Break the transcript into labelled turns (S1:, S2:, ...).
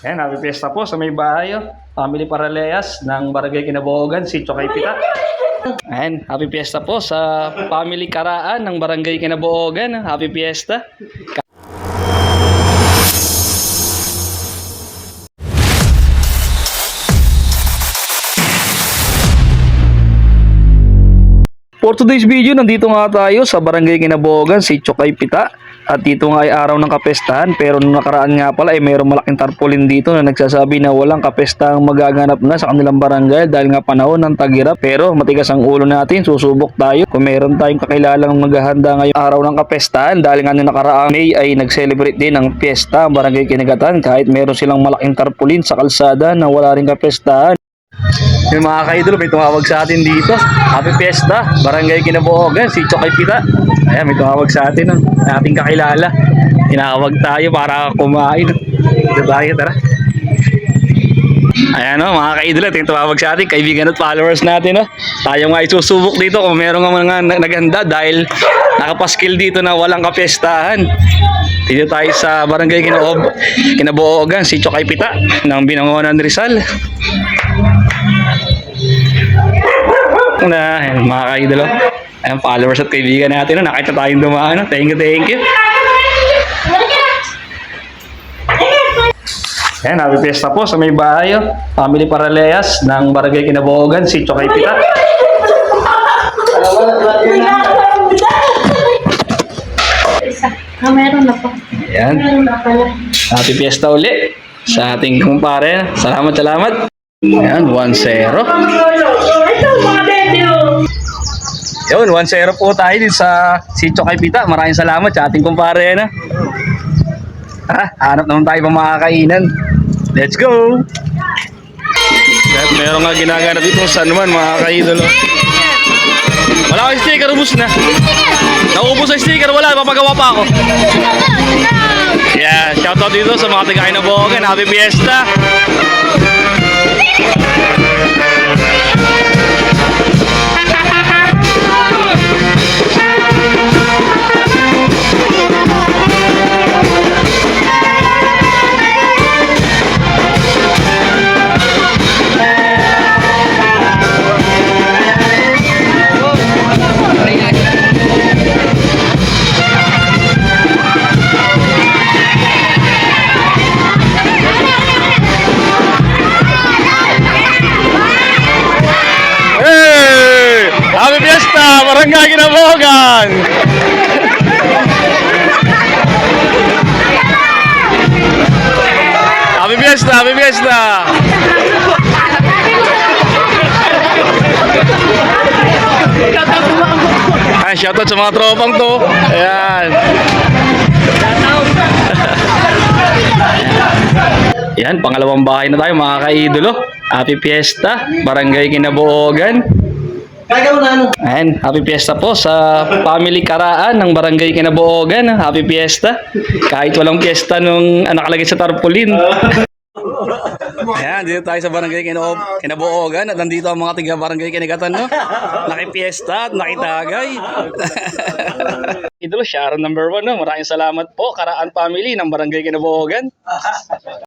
S1: Ayan, happy fiesta po sa may bahay. Family Paraleas ng Barangay Kinabogan, Sitio Kaypita. Ayan, happy fiesta po sa family Karaan ng Barangay Kinabogan. Happy fiesta. For today's video, nandito nga tayo sa Barangay Kinabogan, Sitio Kaypita. At dito nga ay araw ng kapestahan, pero nung nakaraan nga pala ay mayroong malaking tarpaulin dito na nagsasabi na walang kapestahang magaganap na sa kanilang barangay dahil nga panahon ng tag-irap. Pero matigas ang ulo natin, susubok tayo kung meron tayong kakilalang maghahanda ngayong araw ng kapestahan dahil nga nung nakaraang May ay nag-celebrate din ng piyesta ang Barangay Kinagatan kahit meron silang malaking tarpaulin sa kalsada na wala ring kapestahan. Yung mga ka-idol, may tumawag sa atin dito. Happy Fiesta, Barangay Kinabogan, Sitio Kaypita. Ayan, may tumawag sa atin, ating kakilala. Tinawag tayo para kumain. Dito tayo, tara. Ayan mga ka-idol, yung tumawag sa atin, kaibigan at followers natin. Tayo nga isusubok dito kung meron nga mga naghanda dahil nakapaskil dito na walang kapestahan. Dito tayo sa Barangay Kinabogan, Sitio Kaypita ng Binangonan, Rizal. Na mga ka-idol, ayan, followers at kaibigan natin, nakita tayong dumaan. Thank you. Ayan, happy fiesta po sa may bahay. Family Paraleas ng Barangay Kinabogan, Sitio Kaypita.
S2: Meron na po.
S1: Ayan, happy fiesta uli sa ating kumpare. Salamat. Ayan, 1-0. Yun, 1-0 po tayo din sa Sitio Kaypita. Maraming salamat sa ating kumpare na. Hanap naman tayo pang makakainan. Let's go! At meron nga ginaganap dito sa naman mga ka-idol. Wala akong sticker, ubus na. Naubos ang sticker, wala, papagawa pa ako. Yeah, shoutout dito sa mga taga Kinabogan. Happy Fiesta! Happy Fiesta, Barangay Kinabogan! Happy Fiesta! Ay, shoutout sa mga tropang to. Ayan. Yan, pangalawang bahay na tayo mga ka-idolo. Happy Fiesta, Barangay Kinabogan. Ayan, happy fiesta po sa family Karaan ng Barangay Kinabogan. Happy fiesta. Kahit walang fiesta nung nakalagay sa tarpaulin. Ayan, dito tayo sa Barangay Kinabogan at nandito ang mga tiga Barangay Kinagatan, no? Nakipiesta at nakitagay. Idol, Sharon number 1, no? Maraming salamat po, Karaan family ng Barangay Kinabogan.